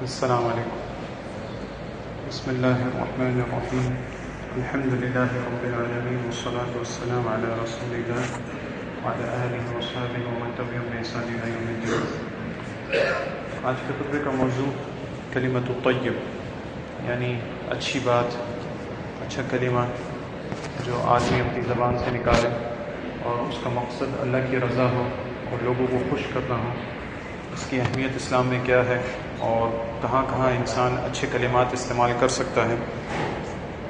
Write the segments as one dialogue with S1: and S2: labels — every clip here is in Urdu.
S1: السلام علیکم. بسم اللہ الرحمن الرحیم. الحمد للہ رب العالمین والصلاة والسلام علی رسول اللہ وعلی آلہ وصحبہ ومن تبعهم بإحسان إلی یوم الدین. آج کے خطبے کا موضوع کلمۃ الطیب، یعنی اچھی بات، اچھا کلمہ جو آدمی اپنی زبان سے نکالے اور اس کا مقصد اللہ کی رضا ہو اور لوگوں کو خوش کرنا ہو. اس کی اہمیت اسلام میں کیا ہے اور کہاں کہاں انسان اچھے کلمات استعمال کر سکتا ہے،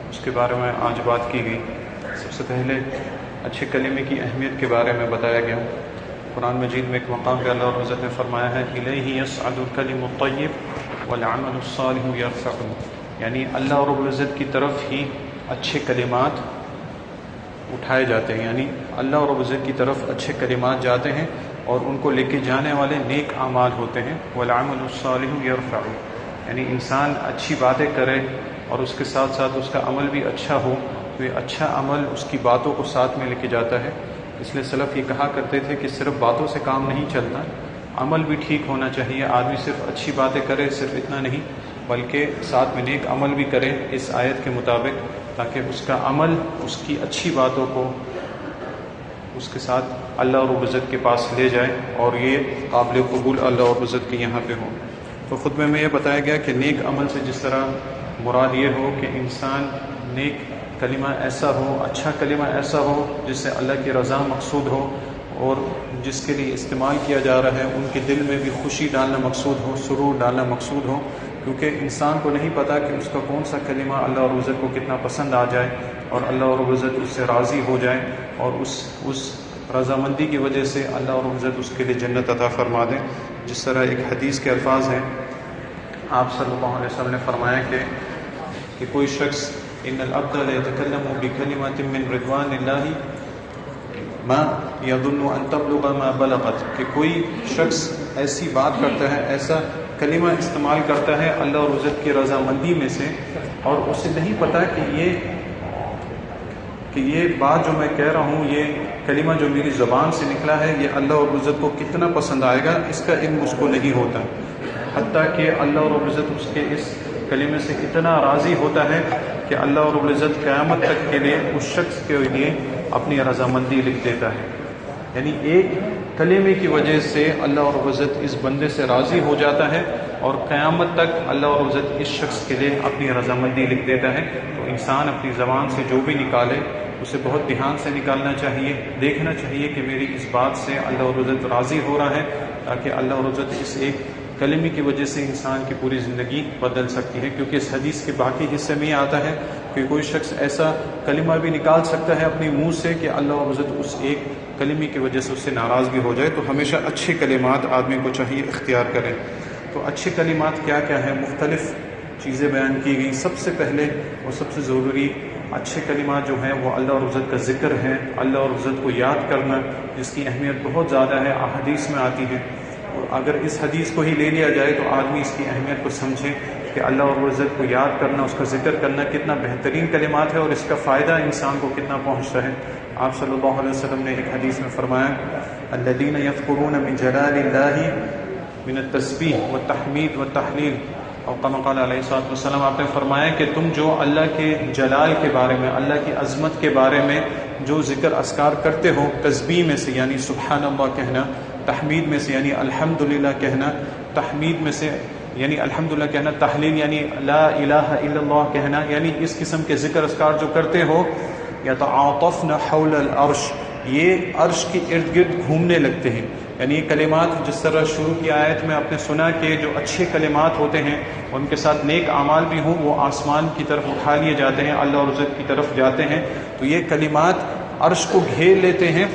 S1: اس کے بارے میں آج بات کی گئی. سب سے پہلے اچھے کلمے کی اہمیت کے بارے میں بتایا گیا. قرآن مجید میں ایک مقام پہ اللہ رب العزت نے فرمایا ہے الیہ یصعد الکلم الطیب والعمل الصالح یرفعہ، یعنی اللہ رب العزت کی طرف ہی اچھے کلمات اٹھائے جاتے ہیں، یعنی اللہ رب العزت کی طرف اچھے کلمات جاتے ہیں اور ان کو لے کے جانے والے نیک اعمال ہوتے ہیں. والعمل الصالح یرفعہ، یعنی انسان اچھی باتیں کرے اور اس کے ساتھ ساتھ اس کا عمل بھی اچھا ہو تو یہ اچھا عمل اس کی باتوں کو ساتھ میں لے کے جاتا ہے. اس لیے سلف یہ کہا کرتے تھے کہ صرف باتوں سے کام نہیں چلتا، عمل بھی ٹھیک ہونا چاہیے. آدمی صرف اچھی باتیں کرے، صرف اتنا نہیں بلکہ ساتھ میں نیک عمل بھی کرے اس آیت کے مطابق، تاکہ اس کا عمل اس کی اچھی باتوں کو اس کے ساتھ اللہ رب العزت کے پاس لے جائے اور یہ قابل قبول اللہ رب العزت کے یہاں پہ ہو. تو خطبے میں یہ بتایا گیا کہ نیک عمل سے جس طرح مراد یہ ہو کہ انسان نیک کلمہ ایسا ہو، اچھا کلمہ ایسا ہو جس سے اللہ کی رضا مقصود ہو اور جس کے لیے استعمال کیا جا رہا ہے ان کے دل میں بھی خوشی ڈالنا مقصود ہو، سرور ڈالنا مقصود ہو. کیونکہ انسان کو نہیں پتہ کہ اس کا کون سا کلمہ اللہ رب العزت کو کتنا پسند آ جائے اور اللہ رب العزت اس سے راضی ہو جائے اور اس رضامندی کی وجہ سے اللہ رب العزت اس کے لیے جنت عطا فرما دیں. جس طرح ایک حدیث کے الفاظ ہیں، آپ صلی اللہ علیہ وسلم نے فرمایا کہ کوئی شخص ان العبد لیتکلم بکلمۃ من رضوان اللہ ما یظن ان تبلغ ما بلغت، کہ کوئی شخص ایسی بات کرتا ہے، ایسا کلمہ استعمال کرتا ہے اللہ اور عزت کی رضامندی میں سے، اور اسے نہیں پتہ کہ یہ بات جو میں کہہ رہا ہوں، یہ کلمہ جو میری زبان سے نکلا ہے، یہ اللہ اور عزت کو کتنا پسند آئے گا اس کا علم اس کو نہیں ہوتا. حتیٰ کہ اللہ رب العزت اس کے اس کلمے سے اتنا راضی ہوتا ہے کہ اللہ رب العزت قیامت تک کے لیے اس شخص کے لیے اپنی رضامندی لکھ دیتا ہے. یعنی ایک کلمے کی وجہ سے اللہ رب العزت اس بندے سے راضی ہو جاتا ہے اور قیامت تک اللہ رب العزت اس شخص کے لیے اپنی رضامندی لکھ دیتا ہے. تو انسان اپنی زبان سے جو بھی نکالے اسے بہت دھیان سے نکالنا چاہیے، دیکھنا چاہیے کہ میری اس بات سے اللہ رب العزت راضی ہو رہا ہے، تاکہ اللہ رب العزت اس ایک کلمے کی وجہ سے انسان کی پوری زندگی بدل سکتی ہے. کیونکہ اس حدیث کے باقی حصے میں یہ آتا ہے کہ کوئی شخص ایسا کلمہ بھی نکال سکتا ہے اپنے منہ سے کہ اللہ رب العزت اس ایک کلمے کی وجہ سے اس سے ناراض بھی ہو جائے. تو ہمیشہ اچھے کلمات آدمی کو چاہیے اختیار کریں. تو اچھے کلمات کیا کیا ہیں؟ مختلف چیزیں بیان کی گئی. سب سے پہلے اور سب سے ضروری اچھے کلمات جو ہیں وہ اللہ اور عزت کا ذکر ہے، اللہ اور عزت کو یاد کرنا، جس کی اہمیت بہت زیادہ ہے، احادیث میں آتی ہے. اور اگر اس حدیث کو ہی لے لیا جائے تو آدمی اس کی اہمیت کو سمجھے کہ اللہ اور عزت کو یاد کرنا، اس کا ذکر کرنا کتنا بہترین کلمات ہے اور اس کا فائدہ انسان کو کتنا پہنچتا ہے. آپ صلی اللہ علیہ وسلم نے ایک حدیث میں فرمایا الذین یذکرون من جلال اللہ من التسبیح والتحمید والتحلیل، اور کما قال علیہ الصلوۃ والسلام، آپ نے فرمایا کہ تم جو اللہ کے جلال کے بارے میں، اللہ کی عظمت کے بارے میں جو ذکر اذکار کرتے ہو، تسبیح میں سے یعنی سبحان اللہ کہنا، تحمید میں سے یعنی الحمدللہ کہنا، تحمید میں سے یعنی الحمدللہ کہنا، تحلیل یعنی لا الہ الا اللہ کہنا، یعنی اس قسم کے ذکر اذکار جو کرتے ہو، یتعاطفن حول العرش، یہ عرش کے ارد گرد گھومنے لگتے ہیں. یعنی یہ کلمات جس طرح شروع کی آیت میں آپ نے سنا کہ جو اچھے کلمات ہوتے ہیں ان کے ساتھ نیک اعمال بھی ہوں، وہ آسمان کی طرف اٹھا لیے جاتے ہیں، اللہ اور عزت کی طرف جاتے ہیں. تو یہ کلمات عرش کو گھیر لیتے ہیں.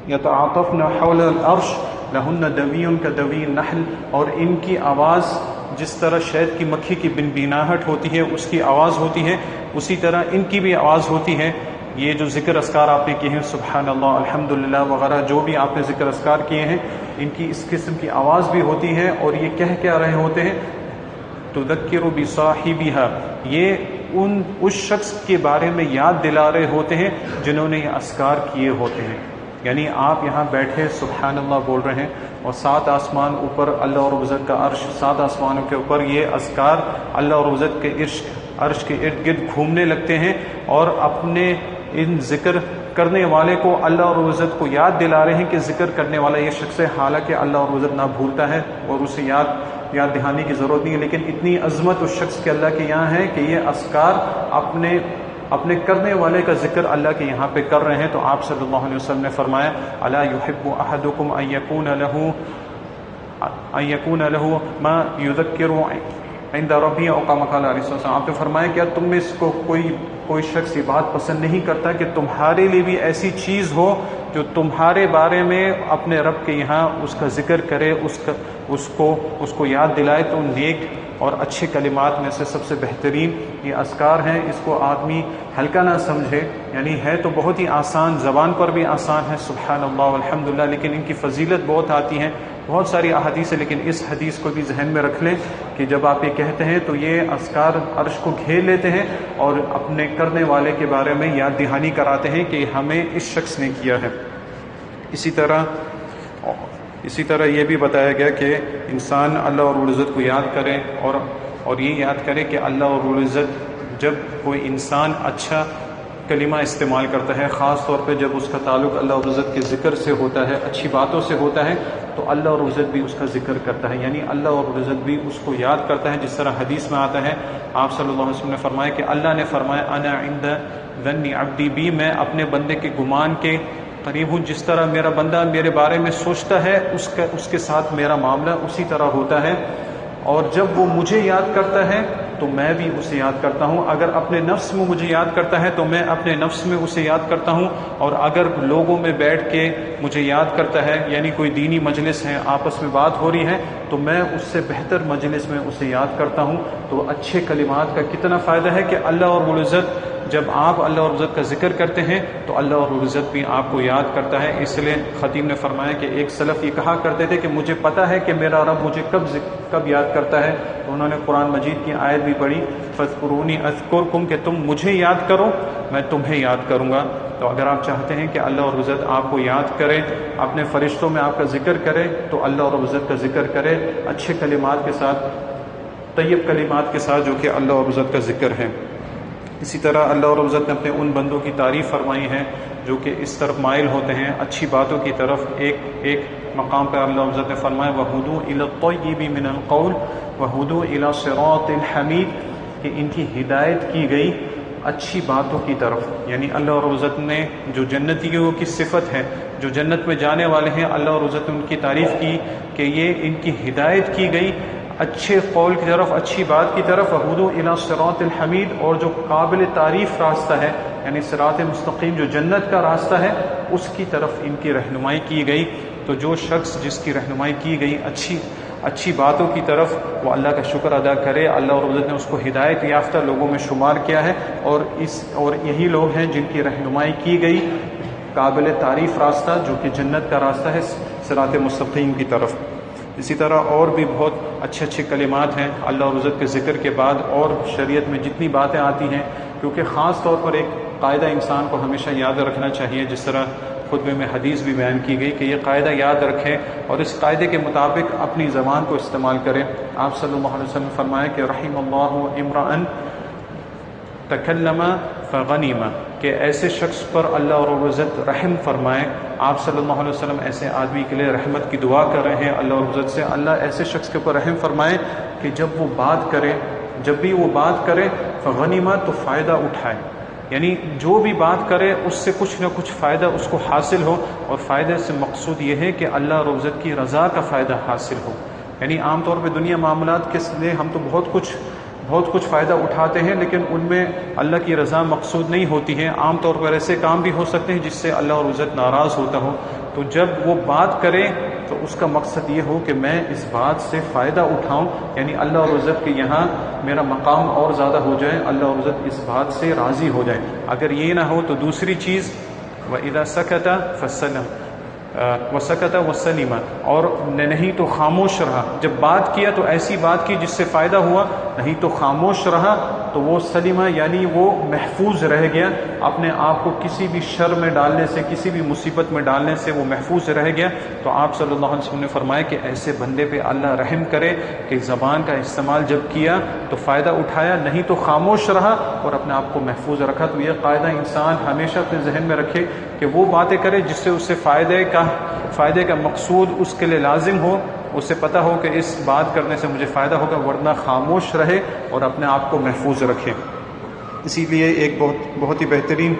S1: یتعاطفن حول العرش لہن دوی کدوی النحل، اور ان کی آواز جس طرح شہد کی مکھی کی بنبناہٹ ہوتی ہے اس کی آواز ہوتی ہے، اسی طرح ان کی بھی آواز ہوتی ہے. یہ جو ذکر اذکار آپ نے کیے ہیں، سبحان اللہ، الحمدللہ وغیرہ جو بھی آپ نے ذکر اذکار کیے ہیں، ان کی اس قسم کی آواز بھی ہوتی ہے. اور یہ کہہ کیا رہے ہوتے ہیں؟ تذکر بصاحبھا، یہ اس شخص کے بارے میں یاد دلا رہے ہوتے ہیں جنہوں نے یہ اذکار کیے ہوتے ہیں. یعنی آپ یہاں بیٹھے سبحان اللہ بول رہے ہیں اور 7 آسمان اوپر اللہ رب العزت کا عرش، 7 آسمانوں کے اوپر یہ اذکار اللہ رب العزت کے عرش کے ارد گرد گھومنے لگتے ہیں اور اپنے ان ذکر کرنے والے کو اللہ رب العزت کو یاد دلا رہے ہیں کہ ذکر کرنے والا یہ شخص ہے، حالانکہ اللہ رب العزت نہ بھولتا ہے اور اسے یاد دہانی کی ضرورت نہیں ہے، لیکن اتنی عظمت اس شخص کے اللہ کے یہاں ہے کہ یہ اذکار اپنے کرنے والے کا ذکر اللہ کے یہاں پہ کر رہے ہیں۔ تو آپ صلی اللہ علیہ وسلم نے فرمایا الا یحب احدکم ان یکون له ما یذکر عند ربی او کما قال علیہ السلام۔ آپ نے فرمایا کیا تم میں اس کو کوئی شخص یہ بات پسند نہیں کرتا کہ تمہارے لیے بھی ایسی چیز ہو جو تمہارے بارے میں اپنے رب کے یہاں اس کا ذکر کرے، اس کو یاد دلائے؟ تو نیک اور اچھے کلمات میں سے سب سے بہترین یہ اذکار ہیں، اس کو آدمی ہلکا نہ سمجھے، یعنی ہے تو بہت ہی آسان، زبان پر بھی آسان ہے سبحان اللہ والحمدللہ، لیکن ان کی فضیلت بہت آتی ہیں، بہت ساری احادیث ہے، لیکن اس حدیث کو بھی ذہن میں رکھ لیں کہ جب آپ یہ کہتے ہیں تو یہ اذکار عرش کو گھیر لیتے ہیں اور اپنے کرنے والے کے بارے میں یاد دہانی کراتے ہیں کہ ہمیں اس شخص نے کیا ہے۔ اسی طرح یہ بھی بتایا گیا کہ انسان اللہ رب العزت کو یاد کرے اور یہ یاد کرے کہ اللہ رب العزت جب کوئی انسان اچھا کلمہ استعمال کرتا ہے، خاص طور پہ جب اس کا تعلق اللہ رب العزت کے ذکر سے ہوتا ہے، اچھی باتوں سے ہوتا ہے، تو اللہ رب العزت بھی اس کا ذکر کرتا ہے، یعنی اللہ رب العزت بھی اس کو یاد کرتا ہے، جس طرح حدیث میں آتا ہے آپ صلی اللہ علیہ وسلم نے فرمایا کہ اللہ نے فرمایا انا عند ظن عبدی بی، میں اپنے بندے کے گمان کے قریب ہوں، جس طرح میرا بندہ میرے بارے میں سوچتا ہے اس کے ساتھ میرا معاملہ اسی طرح ہوتا ہے، اور جب وہ مجھے یاد کرتا ہے تو میں بھی اسے یاد کرتا ہوں، اگر اپنے نفس میں مجھے یاد کرتا ہے تو میں اپنے نفس میں اسے یاد کرتا ہوں، اور اگر لوگوں میں بیٹھ کے مجھے یاد کرتا ہے، یعنی کوئی دینی مجلس ہے، آپس میں بات ہو رہی ہے، تو میں اس سے بہتر مجلس میں اسے یاد کرتا ہوں۔ تو اچھے کلمات کا کتنا فائدہ ہے کہ اللہ رب العزت جب آپ اللہ رب العزت کا ذکر کرتے ہیں تو اللہ رب العزت بھی آپ کو یاد کرتا ہے۔ اس لیے خطیب نے فرمایا کہ ایک سلف یہ کہا کرتے تھے کہ مجھے پتہ ہے کہ میرا رب مجھے کب یاد کرتا ہے، تو انہوں نے قرآن مجید کی آیت بھی پڑھی فاذکرونی اذکرکم، کہ تم مجھے یاد کرو میں تمہیں یاد کروں گا۔ تو اگر آپ چاہتے ہیں کہ اللہ رب العزت آپ کو یاد کرے، اپنے فرشتوں میں آپ کا ذکر کرے، تو اللہ رب العزت کا ذکر کرے اچھے کلمات کے ساتھ، طیب کلمات کے ساتھ، جو کہ اللہ رب العزت کا ذکر ہے۔ اسی طرح اللہ رب العزت نے اپنے ان بندوں کی تعریف فرمائی ہے جو کہ اس طرف مائل ہوتے ہیں اچھی باتوں کی طرف۔ ایک مقام پر اللہ رب العزت نے فرمایا وَهُدُوا إِلَى الطَّيِّبِ مِنَ الْقَوْلِ وَهُدُوا إِلَى صِرَاطٍ الْحَمِيدِ، کہ ان کی ہدایت کی گئی اچھی باتوں کی طرف، یعنی اللہ رب العزت نے جو جنتیوں کی صفت ہے، جو جنت میں جانے والے ہیں، اللہ رب العزت نے ان کی تعریف کی کہ یہ ان کی ہدایت کی گئی اچھے قول کی طرف، اچھی بات کی طرف، وَهُدُوا إِلَى صِرَاطِ الْحَمِيدِ، اور جو قابل تعریف راستہ ہے، یعنی صراط مستقیم جو جنت کا راستہ ہے، اس کی طرف ان کی رہنمائی کی گئی۔ تو جو شخص جس کی رہنمائی کی گئی اچھی باتوں کی طرف، وہ اللہ کا شکر ادا کرے، اللہ رب العزت نے اس کو ہدایت یافتہ لوگوں میں شمار کیا ہے، اور یہی لوگ ہیں جن کی رہنمائی کی گئی قابل تعریف راستہ جو کہ جنت کا راستہ ہے، صراط مستقیم کی طرف۔ اسی طرح اور بھی بہت اچھے کلمات ہیں اللہ رب العزت کے ذکر کے بعد، اور شریعت میں جتنی باتیں آتی ہیں، کیونکہ خاص طور پر ایک قاعدہ انسان کو ہمیشہ یاد رکھنا چاہیے، جس طرح خطبے میں حدیث بھی بیان کی گئی کہ یہ قاعدہ یاد رکھیں اور اس قاعدے کے مطابق اپنی زبان کو استعمال کریں۔ آپ صلی اللہ علیہ وسلم نے فرمایا کہ رحم اللہ امرأ تکلم فغنیم، کہ ایسے شخص پر اللہ رب العزت رحم فرمائے۔ آپ صلی اللہ علیہ وسلم ایسے آدمی کے لیے رحمت کی دعا کر رہے ہیں اللہ رب العزت سے، اللہ ایسے شخص کے اوپر رحم فرمائے کہ جب بھی وہ بات کرے فغنیمہ، تو فائدہ اٹھائے، یعنی جو بھی بات کرے اس سے کچھ نہ کچھ فائدہ اس کو حاصل ہو، اور فائدے سے مقصود یہ ہے کہ اللہ رب العزت کی رضا کا فائدہ حاصل ہو۔ یعنی عام طور پہ دنیا معاملات کے لیے ہم تو بہت کچھ فائدہ اٹھاتے ہیں، لیکن ان میں اللہ کی رضا مقصود نہیں ہوتی ہے۔ عام طور پر ایسے کام بھی ہو سکتے ہیں جس سے اللہ رب العزت ناراض ہوتا ہو، تو جب وہ بات کرے تو اس کا مقصد یہ ہو کہ میں اس بات سے فائدہ اٹھاؤں، یعنی اللہ رب العزت کے یہاں میرا مقام اور زیادہ ہو جائے، اللہ رب العزت اس بات سے راضی ہو جائے۔ اگر یہ نہ ہو تو دوسری چیز وَإِذَا سَكَتَ فَسَلَمَ وَسَكَتَ وَسَلِمَ، اور نہیں تو خاموش رہا، جب بات کیا تو ایسی بات کی جس سے فائدہ ہوا، نہیں تو خاموش رہا تو وہ سلمہ یعنی وہ محفوظ رہ گیا، اپنے آپ کو کسی بھی شر میں ڈالنے سے، کسی بھی مصیبت میں ڈالنے سے وہ محفوظ رہ گیا۔ تو آپ صلی اللہ علیہ وسلم نے فرمایا کہ ایسے بندے پہ اللہ رحم کرے کہ زبان کا استعمال جب کیا تو فائدہ اٹھایا، نہیں تو خاموش رہا اور اپنے آپ کو محفوظ رکھا۔ تو یہ قاعدہ انسان ہمیشہ اپنے ذہن میں رکھے کہ وہ باتیں کرے جس سے اسے فائدے کا مقصود اس کے لیے لازم ہو، اسے پتہ ہو کہ اس بات کرنے سے مجھے فائدہ ہوگا، ورنہ خاموش رہے اور اپنے آپ کو محفوظ رکھے۔ اسی لیے ایک بہت ہی بہترین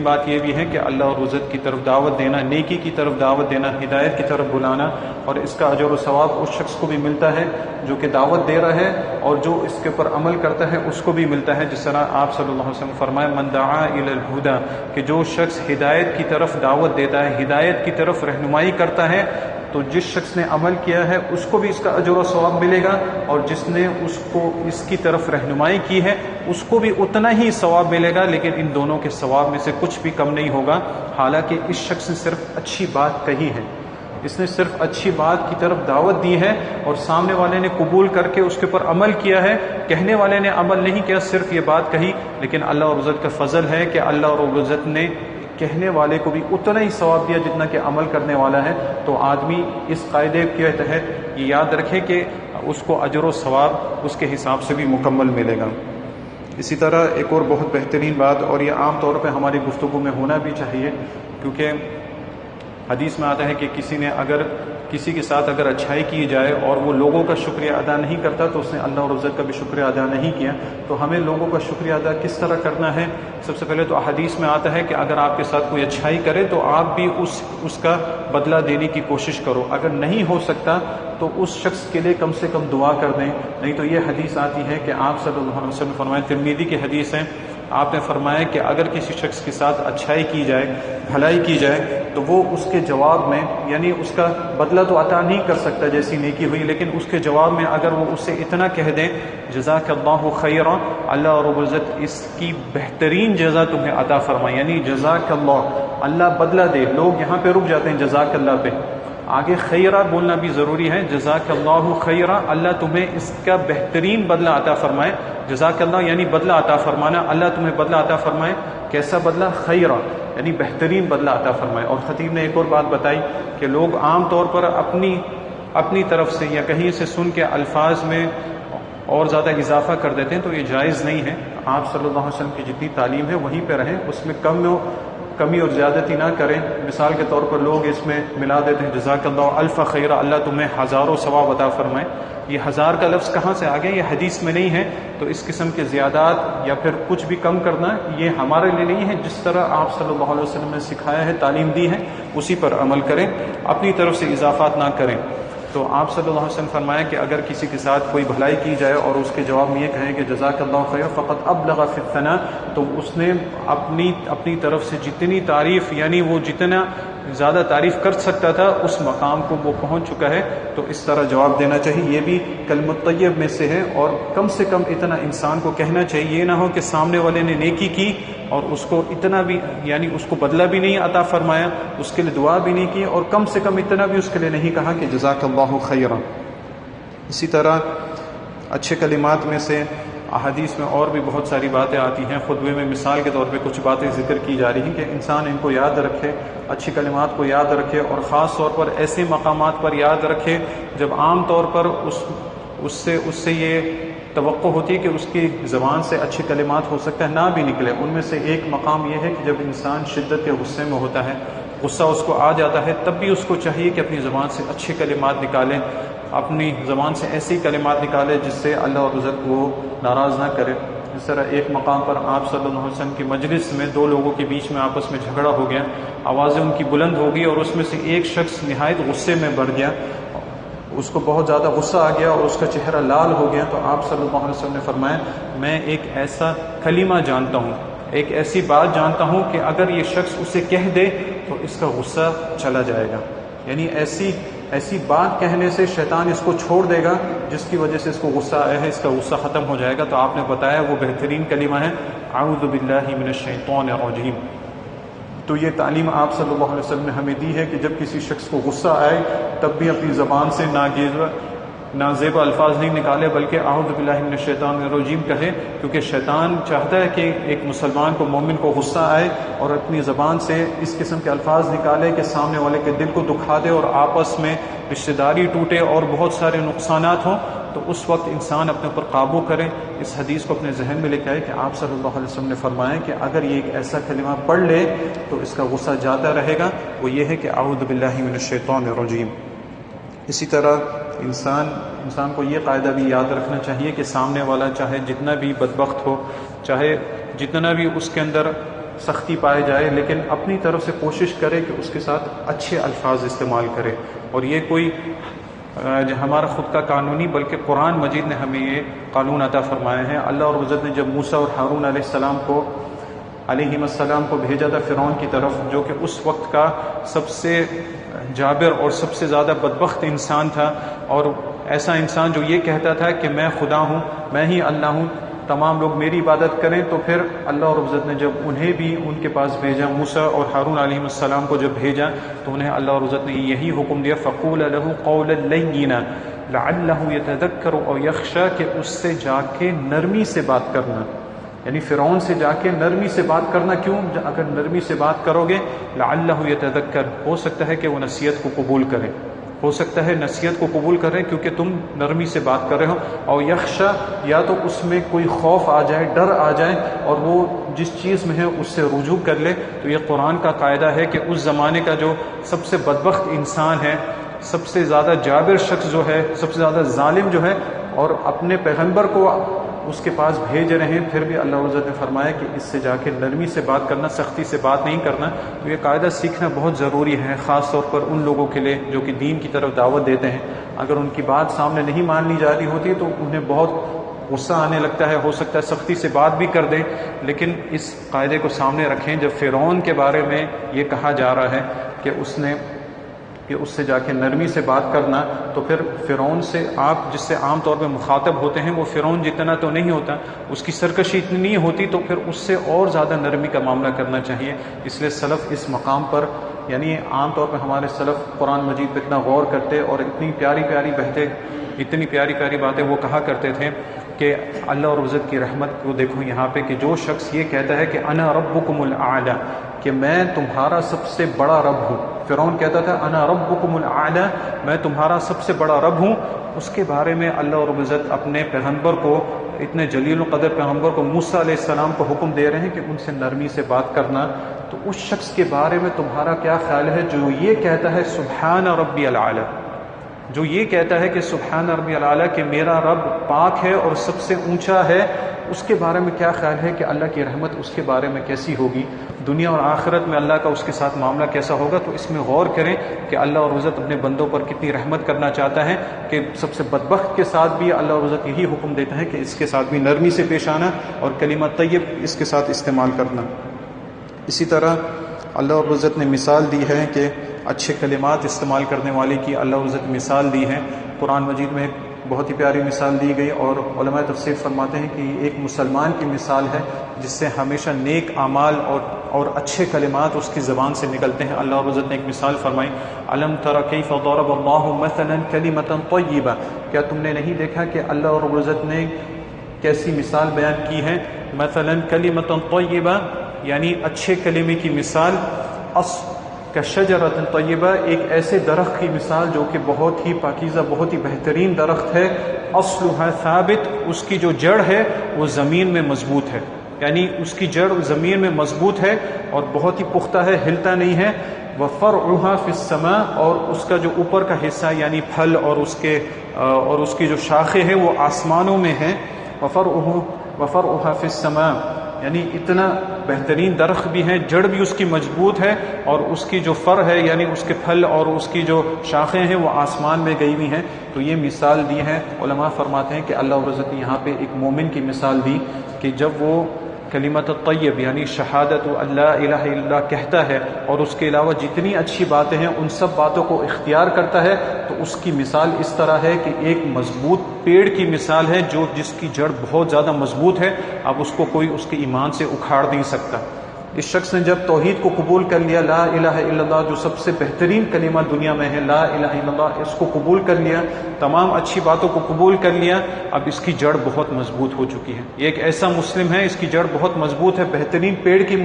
S1: بات یہ بھی ہے کہ اللہ اور عزت کی طرف دعوت دینا، نیکی کی طرف دعوت دینا، ہدایت کی طرف بلانا، اور اس کا اجر و ثواب اس شخص کو بھی ملتا ہے جو کہ دعوت دے رہا ہے، اور جو اس کے اوپر عمل کرتا ہے اس کو بھی ملتا ہے۔ جس طرح آپ صلی اللہ علیہ وسلم فرمایا من دعا الی الہدی، کہ جو شخص ہدایت کی طرف دعوت دیتا ہے، ہدایت کی طرف رہنمائی کرتا ہے، تو جس شخص نے عمل کیا ہے اس کو بھی اس کا اجر و ثواب ملے گا، اور جس نے اس کو اس کی طرف رہنمائی کی ہے اس کو بھی اتنا ہی ثواب ملے گا، لیکن ان دونوں کے ثواب میں سے کچھ بھی کم نہیں ہوگا۔ حالانکہ اس شخص نے صرف اچھی بات کہی ہے، اس نے صرف اچھی بات کی طرف دعوت دی ہے، اور سامنے والے نے قبول کر کے اس کے اوپر عمل کیا ہے، کہنے والے نے عمل نہیں کیا، صرف یہ بات کہی، لیکن اللہ اور عزت کا فضل ہے کہ اللہ اور عزت نے کہنے والے کو بھی اتنا ہی ثواب دیا جتنا کہ عمل کرنے والا ہے۔ تو آدمی اس قاعدے کے تحت یہ یاد رکھے کہ اس کو اجر و ثواب اس کے حساب سے بھی مکمل ملے گا۔ اسی طرح ایک اور بہت بہترین بات، اور یہ عام طور پہ ہماری گفتگو میں ہونا بھی چاہیے، کیونکہ حدیث میں آتا ہے کہ کسی کے ساتھ اگر اچھائی کی جائے اور وہ لوگوں کا شکریہ ادا نہیں کرتا تو اس نے اللہ اور عزت کا بھی شکریہ ادا نہیں کیا۔ تو ہمیں لوگوں کا شکریہ ادا کس طرح کرنا ہے؟ سب سے پہلے تو حدیث میں آتا ہے کہ اگر آپ کے ساتھ کوئی اچھائی کرے تو آپ بھی اس کا بدلہ دینے کی کوشش کرو، اگر نہیں ہو سکتا تو اس شخص کے لیے کم سے کم دعا کر دیں۔ نہیں تو یہ حدیث آتی ہے کہ آپ صلی اللہ علیہ وسلم فرمائے، ترمذی کی حدیث ہے، آپ نے فرمایا کہ اگر کسی شخص کے ساتھ اچھائی کی جائے، بھلائی کی جائے، تو وہ اس کے جواب میں، یعنی اس کا بدلہ تو عطا نہیں کر سکتا جیسی نیکی ہوئی، لیکن اس کے جواب میں اگر وہ اسے اتنا کہہ دیں جزاک اللہ خیرا، اللہ رب العزت اس کی بہترین جزا تمہیں عطا فرمائے، یعنی جزاک اللہ بدلہ دے۔ لوگ یہاں پہ رک جاتے ہیں جزاک اللہ پہ، آگے خیرہ بولنا بھی ضروری ہے، جزاک اللہ خیرہ، اللہ تمہیں اس کا بہترین بدلہ عطا فرمائے۔ جزاک اللہ یعنی بدلہ عطا فرمانا، اللہ تمہیں بدلہ عطا فرمائے، کیسا بدلہ؟ خیرہ، یعنی بہترین بدلہ عطا فرمائے۔ اور خطیب نے ایک اور بات بتائی کہ لوگ عام طور پر اپنی طرف سے یا کہیں سے سن کے الفاظ میں اور زیادہ اضافہ کر دیتے ہیں، تو یہ جائز نہیں ہے۔ آپ صلی اللہ علیہ وسلم کی جتنی تعلیم ہے وہیں پہ رہیں، اس میں کمی اور زیادتی نہ کریں۔ مثال کے طور پر لوگ اس میں ملا دیتے ہیں جزاک اللہ الف خیرہ، اللہ تمہیں ہزاروں ثواب عطا فرمائے۔ یہ ہزار کا لفظ کہاں سے آ گیا؟ یہ حدیث میں نہیں ہے۔ تو اس قسم کے زیادات یا پھر کچھ بھی کم کرنا یہ ہمارے لیے نہیں ہے۔ جس طرح آپ صلی اللہ علیہ وسلم نے سکھایا ہے، تعلیم دی ہے، اسی پر عمل کریں، اپنی طرف سے اضافات نہ کریں۔ تو آپ صلی اللہ علیہ وسلم فرمایا کہ اگر کسی کے ساتھ کوئی بھلائی کی جائے اور اس کے جواب میں یہ کہیں کہ جزاک اللہ خیر فقط ابلغ فی الثناء، تو اس نے اپنی طرف سے جتنی تعریف، یعنی وہ جتنا زیادہ تعریف کر سکتا تھا اس مقام کو وہ پہنچ چکا ہے۔ تو اس طرح جواب دینا چاہیے، یہ بھی کلمۃ طیب میں سے ہے۔ اور کم سے کم اتنا انسان کو کہنا چاہیے، یہ نہ ہو کہ سامنے والے نے نیکی کی اور اس کو اتنا بھی، یعنی اس کو بدلہ بھی نہیں عطا فرمایا، اس کے لیے دعا بھی نہیں کی، اور کم سے کم اتنا بھی اس کے لیے نہیں کہا کہ جزاک اللہ خیرا۔ اسی طرح اچھے کلمات میں سے احادیث میں اور بھی بہت ساری باتیں آتی ہیں۔ خطبے میں مثال کے طور پہ کچھ باتیں ذکر کی جا رہی ہیں کہ انسان ان کو یاد رکھے، اچھی کلمات کو یاد رکھے، اور خاص طور پر ایسے مقامات پر یاد رکھے جب عام طور پر اس سے یہ توقع ہوتی ہے کہ اس کی زبان سے اچھی کلمات ہو سکتا ہے نہ بھی نکلے۔ ان میں سے ایک مقام یہ ہے کہ جب انسان شدت کے غصے میں ہوتا ہے، غصہ اس کو آ جاتا ہے، تب بھی اس کو چاہیے کہ اپنی زبان سے اچھی کلمات نکالیں، اپنی زبان سے ایسی کلمات نکالے جس سے اللہ اور عزت کو ناراض نہ کرے۔ اس طرح ایک مقام پر آپ صلی اللہ علیہ وسلم کی مجلس میں دو لوگوں کے بیچ میں آپس میں جھگڑا ہو گیا، آوازیں ان کی بلند ہو گئی، اور اس میں سے ایک شخص نہایت غصے میں بڑھ گیا، اس کو بہت زیادہ غصہ آ گیا اور اس کا چہرہ لال ہو گیا۔ تو آپ صلی اللہ علیہ وسلم نے فرمایا، میں ایک ایسا کلمہ جانتا ہوں، ایک ایسی بات جانتا ہوں کہ اگر یہ شخص اسے کہہ دے تو اس کا غصہ چلا جائے گا، یعنی ایسی بات کہنے سے شیطان اس کو چھوڑ دے گا جس کی وجہ سے اس کو غصہ آیا ہے، اس کا غصہ ختم ہو جائے گا۔ تو آپ نے بتایا وہ بہترین کلمہ ہے اعوذ باللہ من الشیطان الرجیم۔ تو یہ تعلیم آپ صلی اللہ علیہ وسلم نے ہمیں دی ہے کہ جب کسی شخص کو غصہ آئے تب بھی اپنی زبان سے نازیب الفاظ نہیں نکالے بلکہ اعوذ باللہ من الشیطان الرجیم کہے، کیونکہ شیطان چاہتا ہے کہ ایک مسلمان کو، مومن کو غصہ آئے اور اپنی زبان سے اس قسم کے الفاظ نکالے کہ سامنے والے کے دل کو دکھا دے اور آپس میں رشتہ داری ٹوٹے اور بہت سارے نقصانات ہوں، تو اس وقت انسان اپنے اوپر قابو کرے۔ اس حدیث کو اپنے ذہن میں لے کے آئے کہ آپ صلی اللہ علیہ وسلم نے فرمایا کہ اگر یہ ایک ایسا کلمہ پڑھ لے تو اس کا غصہ جاتا رہے گا، وہ یہ ہے کہ اعوذ باللہ من الشیطان الرجیم۔ اسی طرح انسان کو یہ قاعدہ بھی یاد رکھنا چاہیے کہ سامنے والا چاہے جتنا بھی بدبخت ہو، چاہے جتنا بھی اس کے اندر سختی پائے جائے، لیکن اپنی طرف سے کوشش کرے کہ اس کے ساتھ اچھے الفاظ استعمال کرے۔ اور یہ کوئی ہمارا خود کا قانون نہیں بلکہ قرآن مجید نے ہمیں یہ قانون عطا فرمایا ہے۔ اللہ اور عزت نے جب موسیٰ اور ہارون علیہ السلام کو بھیجا تھا فرعون کی طرف، جو کہ اس وقت کا سب سے جابر اور سب سے زیادہ بدبخت انسان تھا، اور ایسا انسان جو یہ کہتا تھا کہ میں خدا ہوں، میں ہی اللہ ہوں، تمام لوگ میری عبادت کریں، تو پھر اللہ اور عزت نے جب انہیں بھی ان کے پاس بھیجا، موسیٰ اور ہارون علیہ السلام کو جب بھیجا، تو انہیں اللہ اور عزت نے یہی حکم دیا فَقُولَ لَهُ قَوْلًا لَيِّنًا لَعَلَّهُ يَتَذَكَّرُ أَوْ يَخْشَىٰ، کہ اس سے جا کے نرمی سے بات کرنا، یعنی فرعون سے جا کے نرمی سے بات کرنا۔ کیوں؟ اگر نرمی سے بات کرو گے لعلہ یتذکر، ہو سکتا ہے کہ وہ نصیحت کو قبول کرے، ہو سکتا ہے نصیحت کو قبول کریں کیونکہ تم نرمی سے بات کر رہے ہو، اور یخشا، یا تو اس میں کوئی خوف آ جائے، ڈر آ جائے، اور وہ جس چیز میں ہے اس سے رجوع کر لے۔ تو یہ قرآن کا قاعدہ ہے کہ اس زمانے کا جو سب سے بدبخت انسان ہے، سب سے زیادہ جابر شخص جو ہے، سب سے زیادہ ظالم جو ہے، اور اپنے پیغمبر کو اس کے پاس بھیج رہے ہیں، پھر بھی اللہ عزت نے فرمایا کہ اس سے جا کے نرمی سے بات کرنا، سختی سے بات نہیں کرنا۔ تو یہ قاعدہ سیکھنا بہت ضروری ہے، خاص طور پر ان لوگوں کے لیے جو کہ دین کی طرف دعوت دیتے ہیں۔ اگر ان کی بات سامنے نہیں مان لی جا رہی ہوتی تو انہیں بہت غصہ آنے لگتا ہے، ہو سکتا ہے سختی سے بات بھی کر دیں، لیکن اس قاعدے کو سامنے رکھیں۔ جب فرعون کے بارے میں یہ کہا جا رہا ہے کہ اس سے جا کے نرمی سے بات کرنا، تو پھر فرعون سے آپ جس سے عام طور پہ مخاطب ہوتے ہیں وہ فرعون جتنا تو نہیں ہوتا، اس کی سرکشی اتنی نہیں ہوتی، تو پھر اس سے اور زیادہ نرمی کا معاملہ کرنا چاہیے۔ اس لیے سلف اس مقام پر، یعنی عام طور پہ ہمارے سلف قرآن مجید پہ اتنا غور کرتے اور اتنی پیاری پیاری باتیں وہ کہا کرتے تھے کہ اللہ اور عزت کی رحمت کو دیکھو یہاں پہ کہ جو شخص یہ کہتا ہے کہ انا ربکم الاعلی، کہ میں تمہارا سب سے بڑا رب ہوں۔ فرعون کہتا تھا انا ربکم الاعلی، میں تمہارا سب سے بڑا رب ہوں۔ اس کے بارے میں اللہ رب العزت اپنے پیغمبر کو، اتنے جلیل القدر پیغمبر کو، موسیٰ علیہ السلام کو حکم دے رہے ہیں کہ ان سے نرمی سے بات کرنا۔ تو اس شخص کے بارے میں تمہارا کیا خیال ہے جو یہ کہتا ہے سبحان ربی العلی، جو یہ کہتا ہے کہ سبحان ربی العلی، کہ میرا رب پاک ہے اور سب سے اونچا ہے، اس کے بارے میں کیا خیال ہے کہ اللہ کی رحمت اس کے بارے میں کیسی ہوگی، دنیا اور آخرت میں اللہ کا اس کے ساتھ معاملہ کیسا ہوگا۔ تو اس میں غور کریں کہ اللہ اور عزت اپنے بندوں پر کتنی رحمت کرنا چاہتا ہے، کہ سب سے بدبخت کے ساتھ بھی اللہ اور عزت یہی حکم دیتا ہے کہ اس کے ساتھ بھی نرمی سے پیش آنا اور کلمہ طیب اس کے ساتھ استعمال کرنا۔ اسی طرح اللہ اور عزت نے مثال دی ہے کہ اچھے کلمات استعمال کرنے والے کی اللہ اور عزت مثال دی ہے۔ قرآن مجید میں ایک بہت ہی پیاری مثال دی گئی، اور علماء تفسیر فرماتے ہیں کہ ایک مسلمان کی مثال ہے جس سے ہمیشہ نیک اعمال اور اچھے کلمات اس کی زبان سے نکلتے ہیں۔ اللہ رب العزت نے ایک مثال فرمائی، الم تر کیف ضرب اللہ مثلا کلمۃ طیبہ، کیا تم نے نہیں دیکھا کہ اللہ رب العزت نے کیسی مثال بیان کی ہے، مثلا کلمۃ طیبہ، یعنی اچھے کلمے کی مثال، کشجرۃ طیبہ، ایک ایسے درخت کی مثال جو کہ بہت ہی پاکیزہ، بہت ہی بہترین درخت ہے، اصلھا ثابت، اس کی جو جڑ ہے وہ زمین میں مضبوط ہے، یعنی اس کی جڑ زمین میں مضبوط ہے اور بہت ہی پختہ ہے، ہلتا نہیں ہے، وفرعھا فی السماء، اور اس کا جو اوپر کا حصہ یعنی پھل اور اس کی جو شاخیں ہیں وہ آسمانوں میں ہیں، وفرعھا فی السماء، یعنی اتنا بہترین درخت بھی ہے، جڑ بھی اس کی مضبوط ہے، اور اس کی جو فر ہے یعنی اس کے پھل اور اس کی جو شاخیں ہیں وہ آسمان میں گئی ہوئی ہیں۔ تو یہ مثال دی ہے۔ علماء فرماتے ہیں کہ اللہ رب العزت نے یہاں پہ ایک مومن کی مثال دی کہ جب وہ کلمۃ الطیب یعنی شہادت اللہ الہ الا اللہ کہتا ہے اور اس کے علاوہ جتنی اچھی باتیں ہیں ان سب باتوں کو اختیار کرتا ہے، تو اس کی مثال اس طرح ہے کہ ایک مضبوط پیڑ کی مثال ہے جس کی جڑ بہت زیادہ مضبوط ہے، اب اس کو کوئی اس کے ایمان سے اکھاڑ نہیں سکتا۔ اس شخص نے جب توحید کو قبول کر لیا، لا الہ الا اللہ جو سب سے بہترین کلمہ دنیا میں ہے، لا الہ الا اللہ، اس کو قبول کر لیا، تمام اچھی باتوں کو قبول کر لیا، اب اس کی جڑ بہت مضبوط ہو چکی ہے۔ یہ ایک ایسا مسلم ہے، اس کی جڑ بہت مضبوط ہے، بہترین پیڑ کے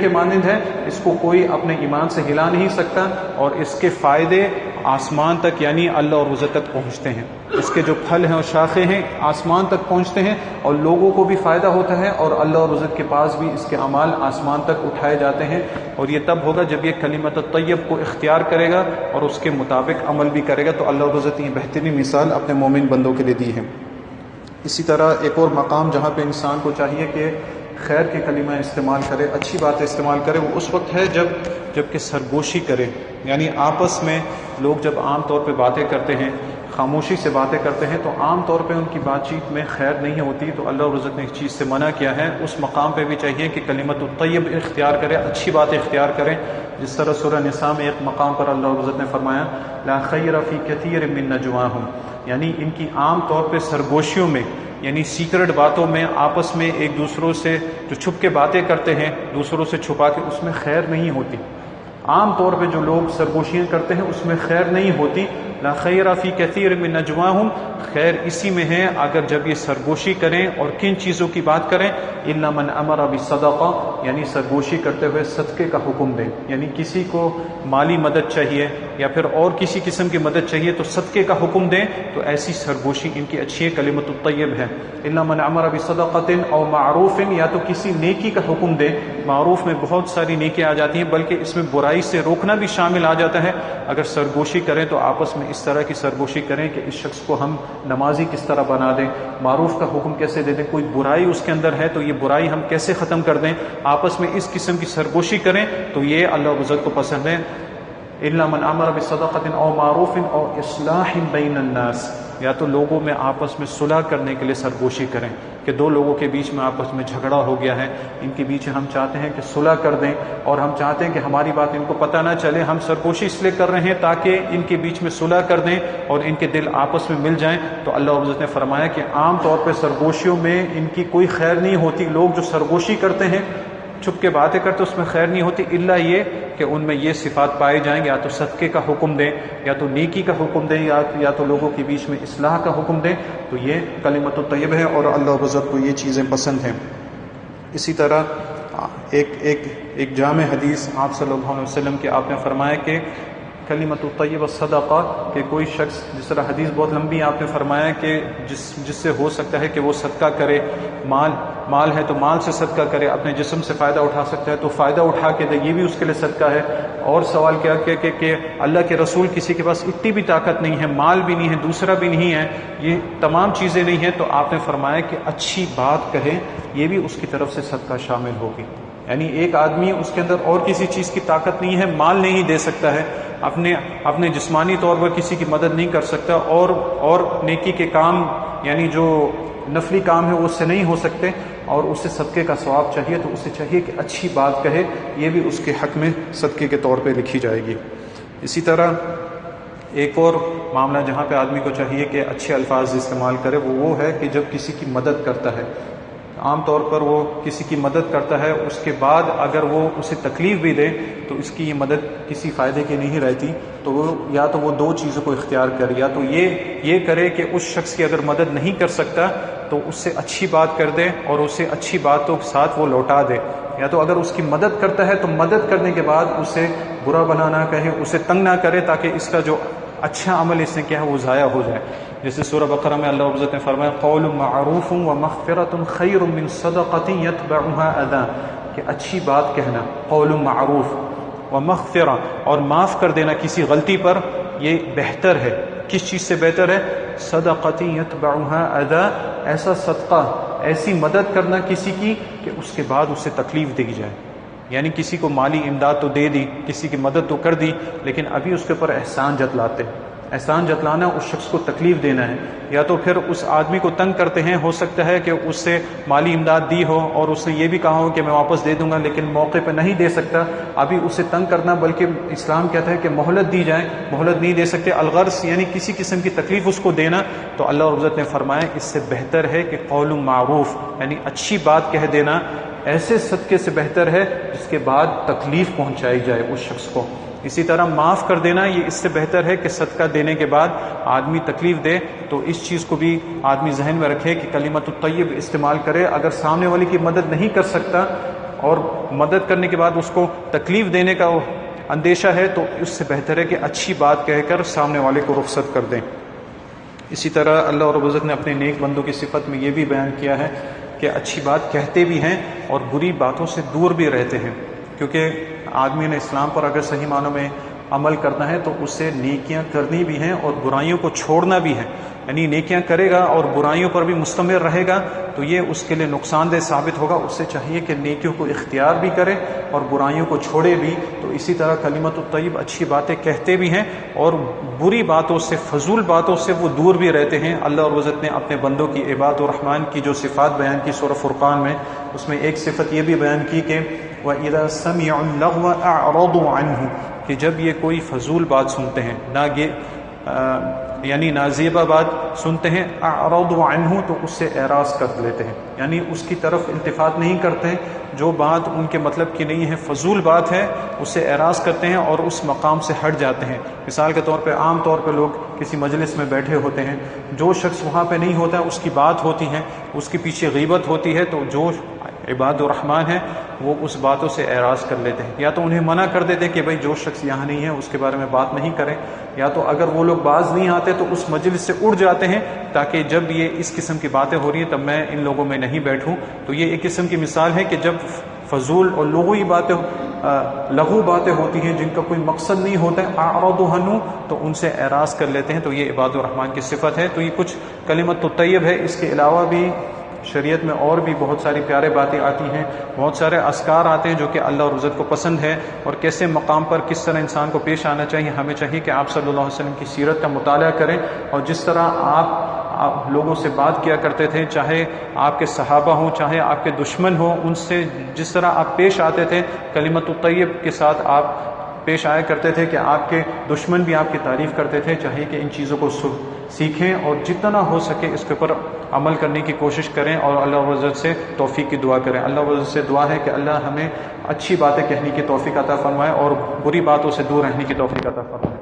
S1: مانند ہے، اس کو کوئی اپنے ایمان سے ہلا نہیں سکتا، اور اس کے فائدے آسمان تک یعنی اللہ اور عزت تک پہنچتے ہیں۔ اس کے جو پھل ہیں اور شاخیں ہیں آسمان تک پہنچتے ہیں، اور لوگوں کو بھی فائدہ ہوتا ہے، اور اللہ اور عزت کے پاس بھی اس کے اعمال آسمان تک اٹھائے جاتے ہیں، اور یہ تب ہوگا جب یہ کلمۃ الطیب کو اختیار کرے گا اور اس کے مطابق عمل بھی کرے گا۔ تو اللہ اور عزت یہ بہترین مثال اپنے مومن بندوں کے لیے دی ہے۔ اسی طرح ایک اور مقام جہاں پہ انسان کو چاہیے کہ خیر کے کلمہ استعمال کرے، اچھی باتیں استعمال کرے، وہ اس وقت ہے جب کہ سرگوشی کرے، یعنی آپس میں لوگ جب عام طور پہ باتیں کرتے ہیں، خاموشی سے باتیں کرتے ہیں، تو عام طور پہ ان کی بات چیت میں خیر نہیں ہوتی، تو اللہ رب نے اس چیز سے منع کیا ہے۔ اس مقام پہ بھی چاہیے کہ کلمۃ الطیب اختیار کرے، اچھی باتیں اختیار کرے، جس طرح سورہ نساء میں ایک مقام پر اللہ رب نے فرمایا لا خیر فی کثیر من نجواہم، یعنی ان کی عام طور پہ سرگوشیوں میں، یعنی سیکرٹ باتوں میں، آپس میں ایک دوسروں سے جو چھپ کے باتیں کرتے ہیں دوسروں سے چھپا کے، اس میں خیر نہیں ہوتی۔ عام طور پہ جو لوگ سرگوشیاں کرتے ہیں اس میں خیر نہیں ہوتی۔ لا خیر فی کثیر من نجواہم، خیر اسی میں ہے اگر جب یہ سرگوشی کریں، اور کن چیزوں کی بات کریں، الا من امر بالصدقہ، یعنی سرگوشی کرتے ہوئے صدقے کا حکم دیں، یعنی کسی کو مالی مدد چاہیے یا پھر اور کسی قسم کی مدد چاہیے تو صدقے کا حکم دیں، تو ایسی سرگوشی ان کی اچھی ہے، کلمۃ الطیب ہے۔ الا من امر بصدقۃ او معروف، یا تو کسی نیکی کا حکم دیں، معروف میں بہت ساری نیکیاں آ جاتی ہیں، بلکہ اس میں برائی سے روکنا بھی شامل آ جاتا ہے۔ اگر سرگوشی کریں تو آپس میں اس طرح کی سرگوشی کریں کہ اس شخص کو ہم نمازی کس طرح بنا دیں، معروف کا حکم کیسے دے دیں، کوئی برائی اس کے اندر ہے تو یہ برائی ہم کیسے ختم کر دیں، آپس میں اس قسم کی سرگوشی کریں، تو یہ اللہ عزت کو پسند ہے۔ الا من امر بصدقۃ او معروف او اصلاح بین الناس، یا تو لوگوں میں آپس میں صلح کرنے کے لیے سرگوشی کریں کہ دو لوگوں کے بیچ میں آپس میں جھگڑا ہو گیا ہے، ان کے بیچ ہم چاہتے ہیں کہ صلح کر دیں، اور ہم چاہتے ہیں کہ ہماری بات ان کو پتہ نہ چلے، ہم سرگوشی اس لیے کر رہے ہیں تاکہ ان کے بیچ میں صلح کر دیں اور ان کے دل آپس میں مل جائیں۔ تو اللہ عزت نے فرمایا کہ عام طور پہ سرگوشیوں میں ان کی کوئی خیر نہیں ہوتی، لوگ جو سرگوشی کرتے ہیں، چھپ کے باتیں کرتے، اس میں خیر نہیں ہوتی، الا یہ کہ ان میں یہ صفات پائے جائیں، یا تو صدقے کا حکم دیں، یا تو نیکی کا حکم دیں، یا تو لوگوں کے بیچ میں اصلاح کا حکم دیں، تو یہ کلمۃ الطیب ہے، اور اللہ عزت کو یہ چیزیں پسند ہیں۔ اسی طرح ایک جامع حدیث آپ صلی اللہ علیہ وسلم کے آپ نے فرمایا کہ کلمۃ الطیب صدقہ، کہ کوئی شخص، جس طرح حدیث بہت لمبی آپ نے فرمایا کہ جس سے ہو سکتا ہے کہ وہ صدقہ کرے، مال ہے تو مال سے صدقہ کرے، اپنے جسم سے فائدہ اٹھا سکتا ہے تو فائدہ اٹھا کے دے، یہ بھی اس کے لیے صدقہ ہے۔ اور سوال کیا کہ اللہ کے رسول کسی کے پاس اتنی بھی طاقت نہیں ہے، مال بھی نہیں ہے، دوسرا بھی نہیں ہے، یہ تمام چیزیں نہیں ہیں، تو آپ نے فرمایا کہ اچھی بات کہے، یہ بھی اس کی طرف سے صدقہ شامل ہوگی۔ یعنی ایک آدمی اس کے اندر اور کسی چیز کی طاقت نہیں ہے، مال نہیں دے سکتا ہے، اپنے جسمانی طور پر کسی کی مدد نہیں کر سکتا، اور نیکی کے کام یعنی جو نفلی کام ہے وہ اس سے نہیں ہو سکتے، اور اسے صدقے کا ثواب چاہیے، تو اسے چاہیے کہ اچھی بات کہے، یہ بھی اس کے حق میں صدقے کے طور پہ لکھی جائے گی۔ اسی طرح ایک اور معاملہ جہاں پہ آدمی کو چاہیے کہ اچھے الفاظ استعمال کرے، وہ ہے کہ جب کسی کی مدد کرتا ہے، عام طور پر وہ کسی کی مدد کرتا ہے، اس کے بعد اگر وہ اسے تکلیف بھی دے تو اس کی یہ مدد کسی فائدے کی نہیں رہتی، تو وہ یا تو وہ دو چیزوں کو اختیار کرے، یا تو یہ کرے کہ اس شخص کی اگر مدد نہیں کر سکتا تو اس سے اچھی بات کر دے اور اسے اچھی باتوں کے ساتھ وہ لوٹا دے، یا تو اگر اس کی مدد کرتا ہے تو مدد کرنے کے بعد اسے برا بنا نہ کہے، اسے تنگ نہ کرے، تاکہ اس کا جو اچھا عمل اس نے کیا ہے وہ ضائع ہو جائے۔ جیسے سورہ بقرہ میں اللہ عزت نے فرمایا قول معروف ومغفرۃ خیر من صدقۃ یتبعها اذى، کہ اچھی بات کہنا، قول معروف ومغفرہ، اور معاف کر دینا کسی غلطی پر، یہ بہتر ہے۔ کس چیز سے بہتر ہے؟ صدقۃ یتبعها اذى، ایسا صدقہ، ایسی مدد کرنا کسی کی کہ اس کے بعد اسے تکلیف دی جائے، یعنی کسی کو مالی امداد تو دے دی، کسی کی مدد تو کر دی، لیکن ابھی اس کے اوپر احسان جتلاتے، احسان جتلانا اس شخص کو تکلیف دینا ہے، یا تو پھر اس آدمی کو تنگ کرتے ہیں، ہو سکتا ہے کہ اس سے مالی امداد دی ہو اور اس نے یہ بھی کہا ہو کہ میں واپس دے دوں گا، لیکن موقع پہ نہیں دے سکتا، ابھی اسے تنگ کرنا، بلکہ اسلام کہتا ہے کہ مہلت دی جائے، مہلت نہیں دے سکتے، الغرض یعنی کسی قسم کی تکلیف اس کو دینا، تو اللہ عزت نے فرمایا اس سے بہتر ہے کہ قول معروف، یعنی اچھی بات کہہ دینا، ایسے صدقے سے بہتر ہے جس کے بعد تکلیف پہنچائی جائے اس شخص کو. اسی طرح معاف کر دینا یہ اس سے بہتر ہے کہ صدقہ دینے کے بعد آدمی تکلیف دے. تو اس چیز کو بھی آدمی ذہن میں رکھے کہ کلمۃ الطیب استعمال کرے. اگر سامنے والے کی مدد نہیں کر سکتا اور مدد کرنے کے بعد اس کو تکلیف دینے کا اندیشہ ہے تو اس سے بہتر ہے کہ اچھی بات کہہ کر سامنے والے کو رخصت کر دیں. اسی طرح اللہ رب العزت نے اپنے نیک بندوں کی صفت میں یہ بھی بیان کیا ہے کہ اچھی بات کہتے بھی ہیں اور بری باتوں سے دور بھی رہتے ہیں. کیونکہ آدمی نے اسلام پر اگر صحیح معنوں میں عمل کرنا ہے تو اسے نیکیاں کرنی بھی ہیں اور برائیوں کو چھوڑنا بھی ہے. یعنی نیکیاں کرے گا اور برائیوں پر بھی مستمر رہے گا تو یہ اس کے لیے نقصان دہ ثابت ہوگا. اس سے چاہیے کہ نیکیوں کو اختیار بھی کرے اور برائیوں کو چھوڑے بھی. تو اسی طرح کلمۃ الطیب اچھی باتیں کہتے بھی ہیں اور بری باتوں سے فضول باتوں سے وہ دور بھی رہتے ہیں. اللہ رب العزت نے اپنے بندوں کی عباد الرحمن کی جو صفات بیان کی سورہ فرقان میں، اس میں ایک صفت یہ بھی بیان کی کہ وَإِذَا سَمِعُوا اللَّغْوَ أَعْرَضُوا عَنْهُ، کہ جب یہ کوئی فضول بات سنتے ہیں، یعنی نازیبہ بات سنتے ہیں، اعرضوا عنہ، تو اس سے اعراض کر لیتے ہیں. یعنی اس کی طرف التفات نہیں کرتے. جو بات ان کے مطلب کی نہیں ہے، فضول بات ہے، اس سے اعراض کرتے ہیں اور اس مقام سے ہٹ جاتے ہیں. مثال کے طور پہ عام طور پہ لوگ کسی مجلس میں بیٹھے ہوتے ہیں، جو شخص وہاں پہ نہیں ہوتا ہے اس کی بات ہوتی ہے، اس کے پیچھے غیبت ہوتی ہے، تو جو عباد الرحمن ہے وہ اس باتوں سے اعراض کر لیتے ہیں. یا تو انہیں منع کر دیتے ہیں کہ بھائی جو شخص یہاں نہیں ہے اس کے بارے میں بات نہیں کریں، یا تو اگر وہ لوگ باز نہیں آتے تو اس مجلس سے اڑ جاتے ہیں تاکہ جب یہ اس قسم کی باتیں ہو رہی ہیں تب میں ان لوگوں میں نہیں بیٹھوں. تو یہ ایک قسم کی مثال ہے کہ جب فضول اور لغو باتیں ہوتی ہیں جن کا کوئی مقصد نہیں ہوتا ہے، اعرضوا عنہ، تو ان سے اعراض کر لیتے ہیں. تو یہ عباد الرحمن کی صفت ہے. تو یہ کچھ کلمۃ الطیب ہے. اس کے علاوہ بھی شریعت میں اور بھی بہت ساری پیارے باتیں آتی ہیں، بہت سارے اذکار آتے ہیں جو کہ اللہ اور عزت کو پسند ہے. اور کیسے مقام پر کس طرح انسان کو پیش آنا چاہیے. ہمیں چاہیے کہ آپ صلی اللہ علیہ وسلم کی سیرت کا مطالعہ کریں اور جس طرح آپ لوگوں سے بات کیا کرتے تھے، چاہے آپ کے صحابہ ہوں چاہے آپ کے دشمن ہوں، ان سے جس طرح آپ پیش آتے تھے کلمۃ الطیب کے ساتھ آپ پیش آیا کرتے تھے کہ آپ کے دشمن بھی آپ کی تعریف کرتے تھے. چاہیے کہ ان چیزوں کو سیکھیں اور جتنا ہو سکے اس کے اوپر عمل کرنے کی کوشش کریں اور اللہ رب العزت سے توفیق کی دعا کریں. اللہ رب العزت سے دعا ہے کہ اللہ ہمیں اچھی باتیں کہنے کی توفیق عطا فرمائے اور بری باتوں سے دور رہنے کی توفیق عطا فرمائے.